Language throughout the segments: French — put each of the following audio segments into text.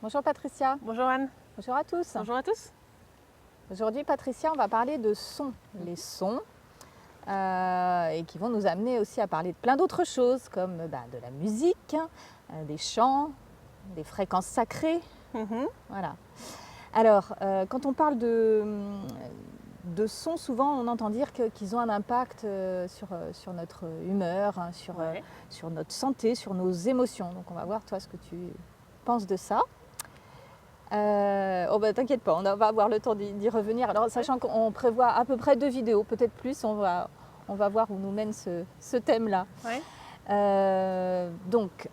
Bonjour Patricia. Bonjour Anne. Bonjour à tous. Bonjour à tous. Aujourd'hui Patricia, on va parler de sons, les sons, et qui vont nous amener aussi à parler de plein d'autres choses comme de la musique, des chants, des fréquences sacrées. Voilà. Alors, quand on parle de sons, souvent on entend dire qu'ils ont un impact sur notre humeur, hein, sur notre santé, sur nos émotions. Donc on va voir toi ce que tu penses de ça. T'inquiète pas, on va avoir le temps d'y revenir. Alors, sachant qu'on prévoit à peu près 2 vidéos, peut-être plus, on va voir où nous mène ce thème-là. Ouais. Donc,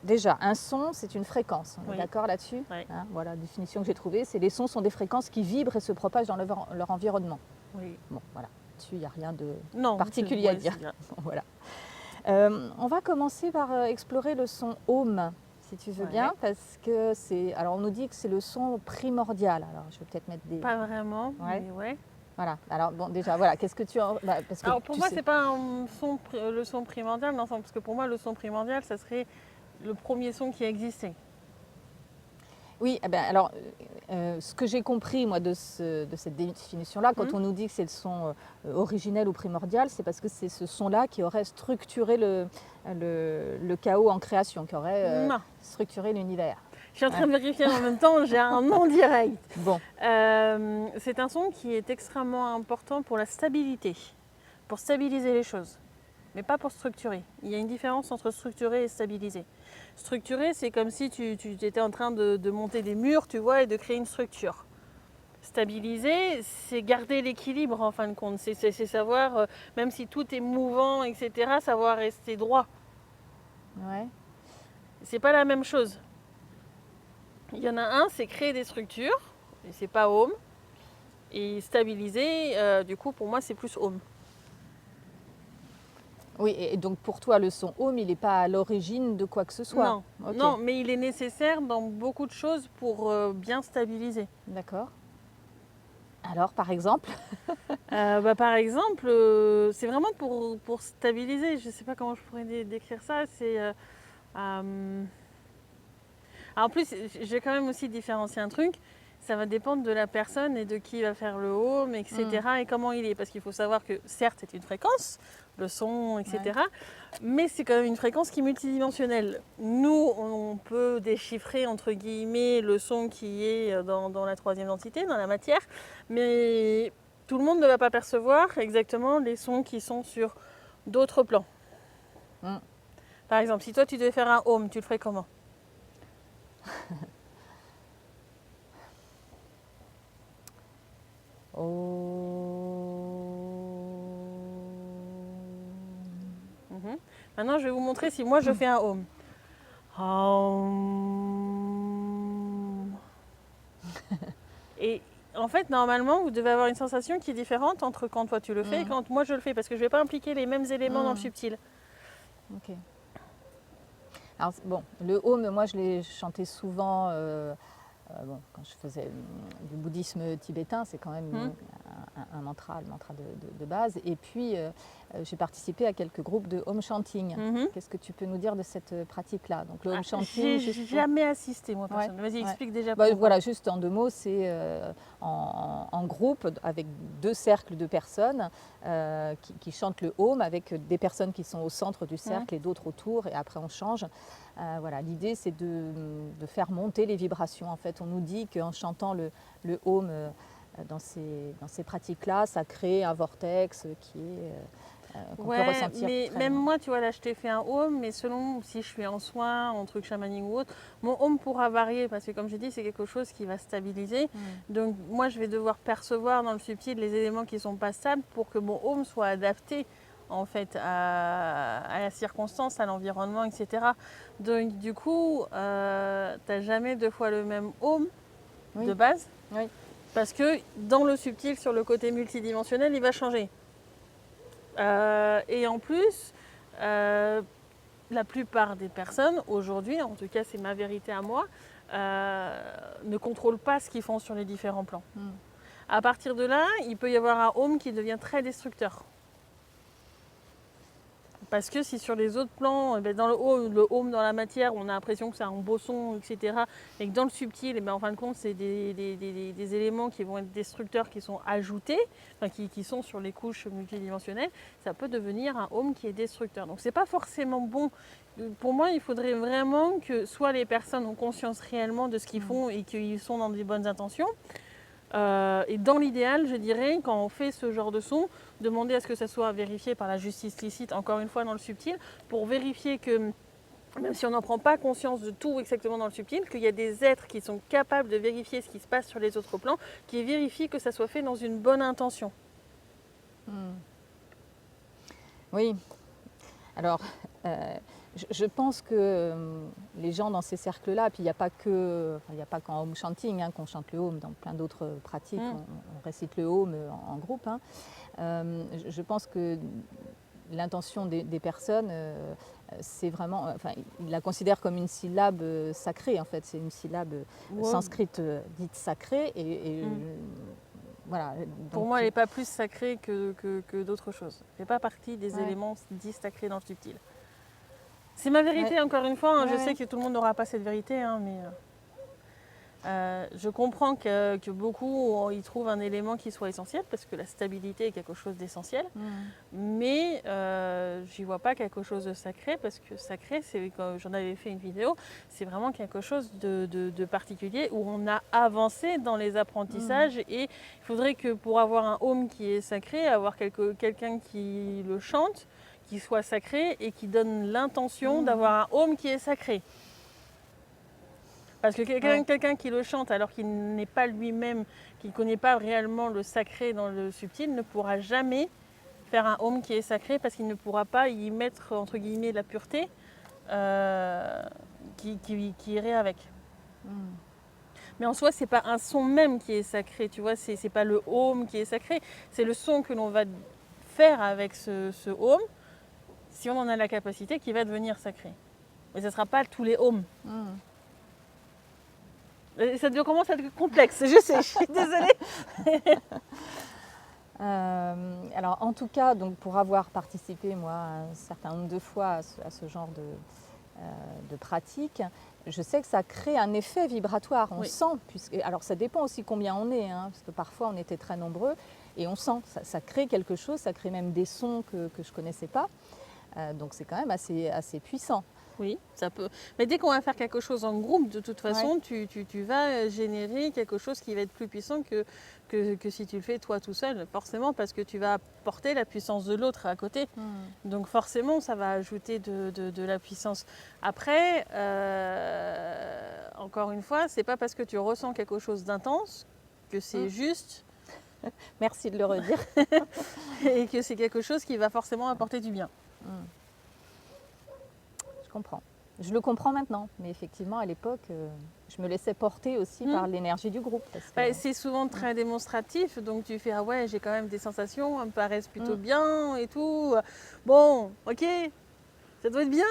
déjà, un son, c'est une fréquence. On est d'accord là-dessus? Ouais. Hein, voilà, la définition que j'ai trouvée, c'est les sons sont des fréquences qui vibrent et se propagent dans leur environnement. Oui. Bon, voilà. Dessus, il n'y a rien de particulier à dire. Voilà. On va commencer par explorer le son Om, si tu veux bien, parce que c'est. Alors, on nous dit que c'est le son primordial. Alors, je vais peut-être mettre des. Pas vraiment, mais ouais. Voilà. Alors, bon, déjà, voilà. Qu'est-ce que tu en. Parce que alors, pour moi, c'est pas le son primordial, non, parce que pour moi, le son primordial, ça serait le premier son qui a existé. Oui, alors, ce que j'ai compris, moi, de cette définition-là, quand on nous dit que c'est le son originel ou primordial, c'est parce que c'est ce son-là qui aurait structuré le chaos en création, qui aurait structuré l'univers. Je suis en train de vérifier en même temps, j'ai un nom direct. Bon. C'est un son qui est extrêmement important pour la stabilité, pour stabiliser les choses, mais pas pour structurer. Il y a une différence entre structurer et stabiliser. Structurer, c'est comme si tu étais en train de monter des murs, tu vois, et de créer une structure. Stabiliser, c'est garder l'équilibre en fin de compte. C'est savoir, même si tout est mouvant, etc., savoir rester droit. Ouais. C'est pas la même chose. Il y en a un, c'est créer des structures, et c'est pas Om. Et stabiliser, du coup, pour moi, c'est plus Om. Oui, et donc pour toi, le son Om, il n'est pas à l'origine de quoi que ce soit? Non, non, mais il est nécessaire dans beaucoup de choses pour bien stabiliser. D'accord. Alors, par exemple Par exemple, c'est vraiment pour stabiliser. Je ne sais pas comment je pourrais décrire ça. En plus, j'ai quand même aussi différencié un truc. Ça va dépendre de la personne et de qui va faire le home, etc. Et comment il est. Parce qu'il faut savoir que certes, c'est une fréquence, le son, etc. Ouais. Mais c'est quand même une fréquence qui est multidimensionnelle. Nous, on peut déchiffrer, entre guillemets, le son qui est dans la troisième densité, dans la matière. Mais tout le monde ne va pas percevoir exactement les sons qui sont sur d'autres plans. Par exemple, si toi, tu devais faire un home, tu le ferais comment ? Maintenant, je vais vous montrer si moi je fais un home. Et en fait, normalement, vous devez avoir une sensation qui est différente entre quand toi tu le fais et quand moi je le fais, parce que je ne vais pas impliquer les mêmes éléments dans le subtil. Ok. Alors, bon, le home, moi je l'ai chanté souvent. Quand je faisais du bouddhisme tibétain, c'est quand même un mantra, le mantra de base. Et puis, j'ai participé à quelques groupes de home chanting. Qu'est-ce que tu peux nous dire de cette pratique-là? Donc, le home chanting. J'ai jamais assisté, moi, personne. Vas-y, explique déjà. Voilà, juste en 2 mots, c'est en groupe, avec 2 cercles de personnes qui chantent le home, avec des personnes qui sont au centre du cercle et d'autres autour, et après on change. Voilà, l'idée, c'est de faire monter les vibrations. En fait, on nous dit qu'en chantant le home dans ces pratiques-là, ça crée un vortex qui est qu'on peut ressentir. Mais même moi, tu vois, là, je t'ai fait un home, mais selon si je suis en soin, en truc chamanique ou autre, mon home pourra varier parce que, comme je dis, c'est quelque chose qui va stabiliser. Donc, moi, je vais devoir percevoir dans le subtil les éléments qui ne sont pas stables pour que mon home soit adapté en fait à la circonstance, à l'environnement, etc. Donc du coup, tu n'as jamais 2 fois le même home de base, parce que dans le subtil, sur le côté multidimensionnel, il va changer. Et en plus, la plupart des personnes aujourd'hui, en tout cas c'est ma vérité à moi, ne contrôlent pas ce qu'ils font sur les différents plans. À partir de là, il peut y avoir un home qui devient très destructeur. Parce que si sur les autres plans, dans le home dans la matière, on a l'impression que c'est un beau son, etc. Et que dans le subtil, en fin de compte, c'est des éléments qui vont être destructeurs, qui sont ajoutés, enfin, qui sont sur les couches multidimensionnelles, ça peut devenir un home qui est destructeur. Donc c'est pas forcément bon. Pour moi, il faudrait vraiment que soit les personnes ont conscience réellement de ce qu'ils font et qu'ils sont dans des bonnes intentions. Et dans l'idéal, je dirais, quand on fait ce genre de son, demander à ce que ça soit vérifié par la justice licite, encore une fois dans le subtil, pour vérifier que, même si on n'en prend pas conscience de tout exactement dans le subtil, qu'il y a des êtres qui sont capables de vérifier ce qui se passe sur les autres plans, qui vérifient que ça soit fait dans une bonne intention. Oui. Alors, je pense que les gens dans ces cercles-là, puis il n'y a pas qu'en home chanting qu'on chante le home, dans plein d'autres pratiques, on récite le home en groupe. Je pense que l'intention des personnes, c'est vraiment, ils la considèrent comme une syllabe sacrée en fait, c'est une syllabe sanscrite dite sacrée voilà. Pour Donc, moi, elle n'est pas plus sacrée que d'autres choses. Elle ne fait pas partie des éléments dits sacrés dans le subtil. C'est ma vérité, encore une fois. Je sais que tout le monde n'aura pas cette vérité, mais je comprends que beaucoup y trouvent un élément qui soit essentiel, parce que la stabilité est quelque chose d'essentiel. Mais j'y vois pas quelque chose de sacré, parce que sacré, c'est, quand j'en avais fait une vidéo, c'est vraiment quelque chose de particulier où on a avancé dans les apprentissages. Et il faudrait que pour avoir un home qui est sacré, avoir quelqu'un qui le chante, qui soit sacré et qui donne l'intention d'avoir un home qui est sacré. Parce que quelqu'un qui le chante alors qu'il n'est pas lui-même, qui ne connaît pas réellement le sacré dans le subtil, ne pourra jamais faire un home qui est sacré, parce qu'il ne pourra pas y mettre, entre guillemets, la pureté qui irait avec. Mais en soi, c'est pas un son même qui est sacré, tu vois, c'est pas le home qui est sacré, c'est le son que l'on va faire avec ce home, si on en a la capacité, qui va devenir sacré. Mais ce ne sera pas tous les homes. Ça commence à être complexe, je sais, je suis désolée. Alors en tout cas, donc, pour avoir participé moi un certain nombre de fois à ce genre de pratique, je sais que ça crée un effet vibratoire, on sent, alors ça dépend aussi combien on est, parce que parfois on était très nombreux et on sent, ça crée quelque chose, ça crée même des sons que je ne connaissais pas, donc c'est quand même assez puissant. Oui, ça peut. Mais dès qu'on va faire quelque chose en groupe, de toute façon, tu vas générer quelque chose qui va être plus puissant que si tu le fais toi tout seul, forcément, parce que tu vas apporter la puissance de l'autre à côté. Donc forcément, ça va ajouter de la puissance. Après, encore une fois, c'est pas parce que tu ressens quelque chose d'intense que c'est juste. Merci de le redire. Et que c'est quelque chose qui va forcément apporter du bien. Je comprends. Je le comprends maintenant, mais effectivement, à l'époque, je me laissais porter aussi par l'énergie du groupe. C'est souvent très démonstratif, donc tu fais « Ah ouais, j'ai quand même des sensations, elles me paraissent plutôt bien et tout. Bon, ok, ça doit être bien. »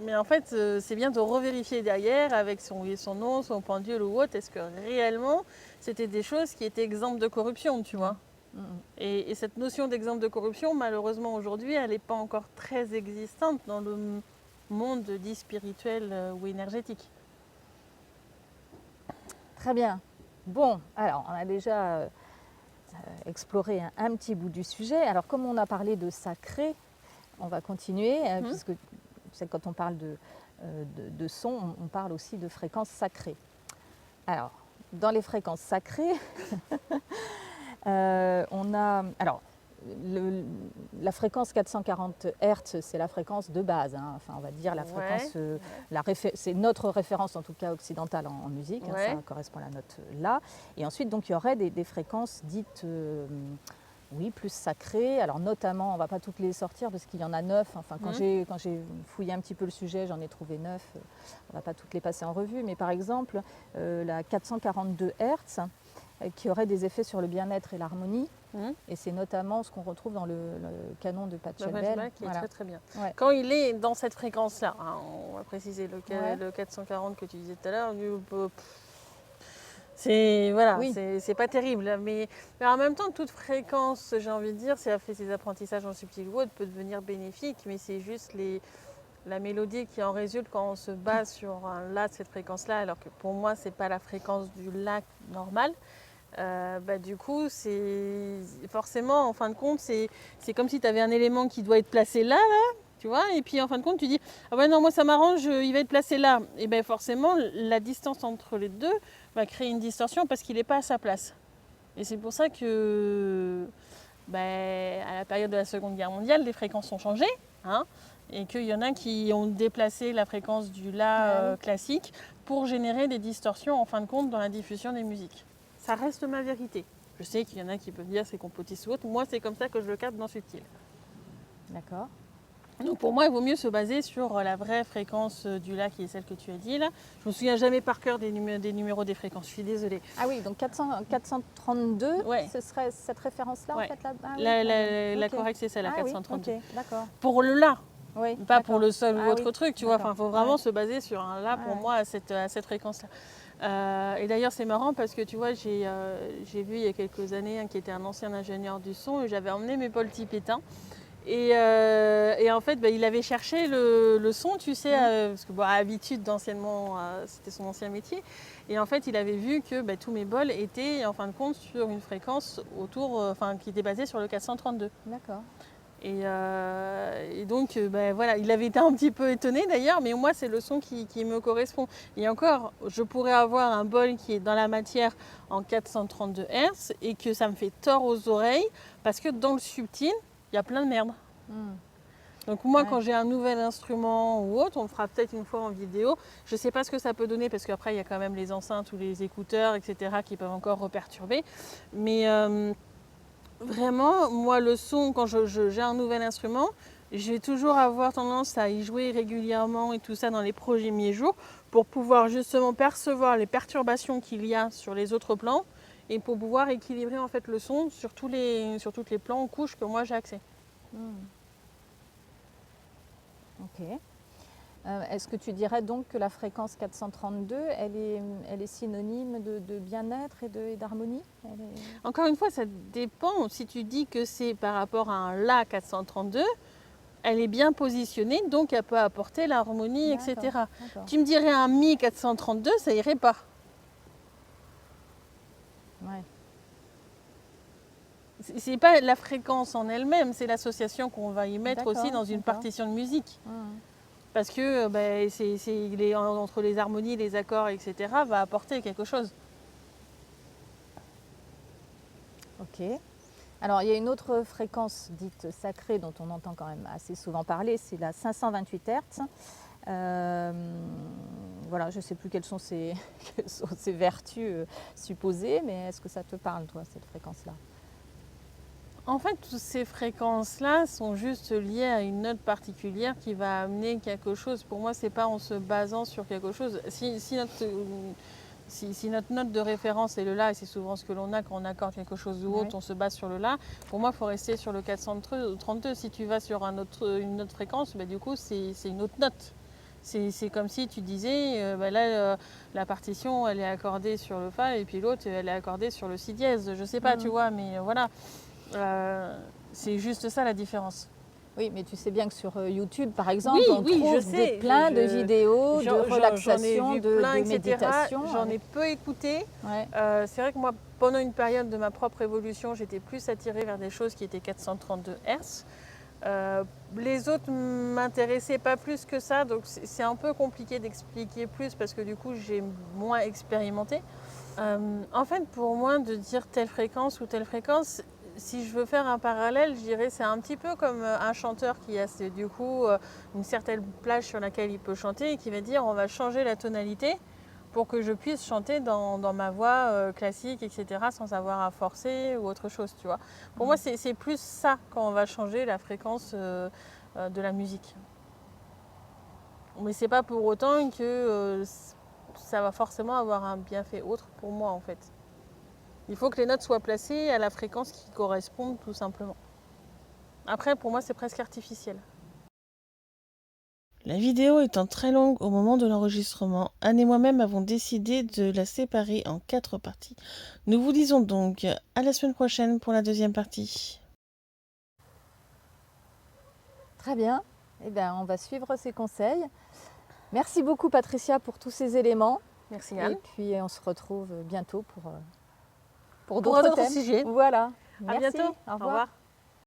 Mais en fait, c'est bien de revérifier derrière avec son nom, son pendule ou autre, est-ce que réellement, c'était des choses qui étaient exemptes de corruption, tu vois. Et cette notion d'exemple de corruption, malheureusement, aujourd'hui, elle n'est pas encore très existante dans le monde dit spirituel ou énergétique. Très bien. Bon, alors on a déjà exploré un petit bout du sujet. Alors comme on a parlé de sacré, on va continuer, puisque c'est quand on parle de son, on parle aussi de fréquences sacrées. Alors, dans les fréquences sacrées, on a... Alors, la fréquence 440 Hz, c'est la fréquence de base, enfin on va dire la fréquence, c'est notre référence en tout cas occidentale en musique, ça correspond à la note là. Et ensuite donc il y aurait des fréquences dites plus sacrées, alors notamment, on ne va pas toutes les sortir parce qu'il y en a 9, enfin quand j'ai fouillé un petit peu le sujet, j'en ai trouvé 9, on ne va pas toutes les passer en revue, mais par exemple la 442 Hz, qui aurait des effets sur le bien-être et l'harmonie. Et c'est notamment ce qu'on retrouve dans le canon de Pachelbel. Qui est très très bien. Ouais. Quand il est dans cette fréquence-là, on va préciser le 440 que tu disais tout à l'heure, Voilà, Oui. c'est pas terrible. Mais en même temps, toute fréquence, j'ai envie de dire, si elle fait ses apprentissages en subtil ou autre, peut devenir bénéfique. Mais c'est juste la mélodie qui en résulte quand on se base sur un La de cette fréquence-là, alors que pour moi, c'est pas la fréquence du La normal. Du coup, c'est forcément, en fin de compte, c'est comme si tu avais un élément qui doit être placé là, tu vois, et puis en fin de compte, tu dis ah ouais non, moi ça m'arrange, il va être placé là. Et bien forcément, la distance entre les deux va créer une distorsion parce qu'il n'est pas à sa place. Et c'est pour ça que à la période de la Seconde Guerre mondiale, les fréquences ont changé, hein, et qu'il y en a qui ont déplacé la fréquence du La classique pour générer des distorsions en fin de compte dans la diffusion des musiques. Ça reste ma vérité. Je sais qu'il y en a qui peuvent dire c'est complotiste ou autre. Moi, c'est comme ça que je le capte dans Subtil. D'accord. Donc pour moi, il vaut mieux se baser sur la vraie fréquence du La qui est celle que tu as dit là. Je me souviens jamais par cœur des numéros des fréquences. Je suis désolée. Ah oui, donc 432, Ouais. ce serait cette référence-là Ouais. en fait là. Ah oui, La ok. correcte, c'est celle, la Ah 432. oui, ok, d'accord. Pour le La. Oui, Pas pour d'accord. le sol ou Ah autre oui, truc, tu vois. d'accord. Enfin, faut vraiment Ouais. se baser sur un La pour Ouais. moi à cette fréquence-là. Et d'ailleurs, c'est marrant parce que tu vois, j'ai vu il y a quelques années qui était un ancien ingénieur du son et j'avais emmené mes Paul tibétains. Et en fait, il avait cherché le son, tu sais, parce que habitude d'anciennement, c'était son ancien métier. Et en fait, il avait vu que tous mes bols étaient en fin de compte sur une fréquence autour, qui était basée sur le 432. D'accord. Et donc, voilà, il avait été un petit peu étonné d'ailleurs, mais moi, c'est le son qui me correspond. Et encore, je pourrais avoir un bol qui est dans la matière en 432 Hz et que ça me fait tort aux oreilles parce que dans le subtil, il y a plein de merde. Donc moi, quand j'ai un nouvel instrument ou autre, on le fera peut-être une fois en vidéo. Je ne sais pas ce que ça peut donner parce qu'après, il y a quand même les enceintes ou les écouteurs, etc., qui peuvent encore reperturber. Mais vraiment, moi, le son, quand j'ai un nouvel instrument, je vais toujours avoir tendance à y jouer régulièrement et tout ça dans les premiers jours pour pouvoir justement percevoir les perturbations qu'il y a sur les autres plans et pour pouvoir équilibrer en fait le son sur toutes les plans ou couches que moi j'ai accès. Ok. Est-ce que tu dirais donc que la fréquence 432, elle est synonyme de bien-être et d'harmonie? Encore une fois, ça dépend. Si tu dis que c'est par rapport à un La 432, elle est bien positionnée, donc elle peut apporter l'harmonie, etc. D'accord. Tu me dirais un Mi 432, ça irait pas. Ouais. C'est pas la fréquence en elle-même, c'est l'association qu'on va y mettre aussi dans une partition de musique. Parce que entre les harmonies, les accords, etc., va apporter quelque chose. Ok. Alors, il y a une autre fréquence dite sacrée dont on entend quand même assez souvent parler, c'est la 528 Hz. Voilà, je ne sais plus quelles sont ses vertus supposées, mais est-ce que ça te parle, toi, cette fréquence-là? En fait, toutes ces fréquences-là sont juste liées à une note particulière qui va amener quelque chose. Pour moi, c'est pas en se basant sur quelque chose. Si notre note de référence est le La, et c'est souvent ce que l'on a quand on accorde quelque chose ou autre, on se base sur le La. Pour moi, il faut rester sur le 432. Si tu vas sur une autre fréquence, du coup, c'est une autre note. C'est comme si tu disais, la partition, elle est accordée sur le Fa, et puis l'autre, elle est accordée sur le Si dièse. Je sais pas, tu vois, mais voilà. C'est juste ça la différence. Oui, mais tu sais bien que sur YouTube, par exemple, on je trouve sais, plein de vidéos de relaxation, de méditation. J'en ai peu écouté. Ouais. C'est vrai que moi, pendant une période de ma propre évolution, j'étais plus attirée vers des choses qui étaient 432 Hz. Les autres m'intéressaient pas plus que ça, donc c'est un peu compliqué d'expliquer plus parce que du coup, j'ai moins expérimenté. En fait, pour moi, de dire telle fréquence ou telle fréquence, si je veux faire un parallèle, je dirais c'est un petit peu comme un chanteur qui a du coup une certaine plage sur laquelle il peut chanter et qui va dire on va changer la tonalité pour que je puisse chanter dans ma voix classique, etc., sans avoir à forcer ou autre chose, tu vois. Pour moi, c'est plus ça quand on va changer la fréquence de la musique. Mais c'est pas pour autant que ça va forcément avoir un bienfait autre pour moi, en fait. Il faut que les notes soient placées à la fréquence qui correspond tout simplement. Après, pour moi, c'est presque artificiel. La vidéo étant très longue au moment de l'enregistrement, Anne et moi-même avons décidé de la séparer en 4 parties. Nous vous disons donc à la semaine prochaine pour la deuxième partie. Très bien. Eh bien, on va suivre ces conseils. Merci beaucoup Patricia pour tous ces éléments. Merci Anne. Et puis on se retrouve bientôt pour Pour d'autres d'autres thèmes. sujets. Voilà. À Merci. bientôt. Au revoir. Au revoir.